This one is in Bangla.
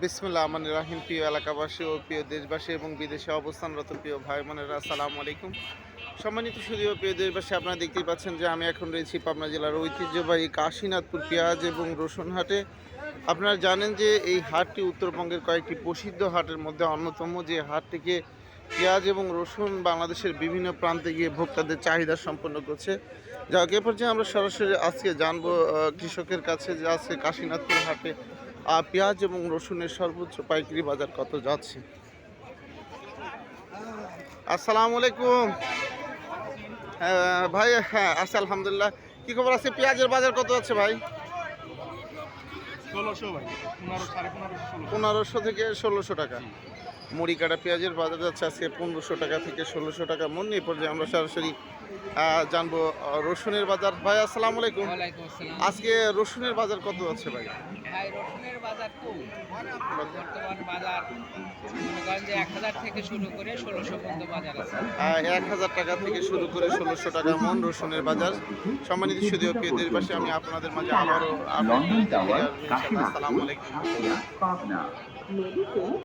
বিসমিল্লাহ রহমানির রহিম। প্রিয় এলাকাবাসী ও প্রিয় দেশবাসী এবং বিদেশে অবস্থানরত প্রিয় ভাই বোনেরা, আসসালামু আলাইকুম। সম্মানিত সুধী ও প্রিয় দেশবাসী, আপনারা দেখতেই পাচ্ছেন যে আমি এখন রয়েছি পাবনা জেলার ঐতিহ্যবাহী কাশীনাথপুর পেঁয়াজ এবং রসুন হাটে। আপনারা জানেন যে এই হাটটি উত্তরবঙ্গের কয়েকটি প্রসিদ্ধ হাটের মধ্যে অন্যতম, যে হাটটিকে পেঁয়াজ এবং রসুন বাংলাদেশের বিভিন্ন প্রান্তে গিয়ে ভোক্তাদের চাহিদা সম্পন্ন করছে। যাক, এ পর্যায়ে আমরা সরাসরি আজকে জানবো কৃষকের কাছে যে আজকে কাশীনাথপুর হাটে পেঁয়াজ এবং রসুনের সর্বোচ্চ পাইকারি বাজার কত যাচ্ছে। আসসালামু আলাইকুম। ভাই, হ্যাঁ আছে আলহামদুলিল্লাহ। কি খবর আছে? পেঁয়াজের বাজার কত আছে ভাই? 1600 ভাই, 1500 থেকে 1600 টাকা। মুড়ি কাটা পেঁয়াজের বাজার যাচ্ছে আজকে 1500 টাকা থেকে 1600 টাকা মন। এই পর্যায়ে আমরা সরাসরি জানবো রসুনের বাজার। ভাই আসসালামু আলাইকুম। ওয়ালাইকুম আসসালাম। আজকে রসুনের বাজার কত আছে ভাই? ভাই রসুনের বাজার তো বর্তমান বাজার মনে করেন যে 1000 থেকে শুরু করে 1600 পর্যন্ত বাজার আছে। 1000 টাকা থেকে শুরু করে 1600 টাকা মন রসুনের বাজার। সম্মানিত সুধী ও প্রিয় দেশবাসী, আমি আপনাদের মাঝে আবারও আসসালামু আলাইকুম।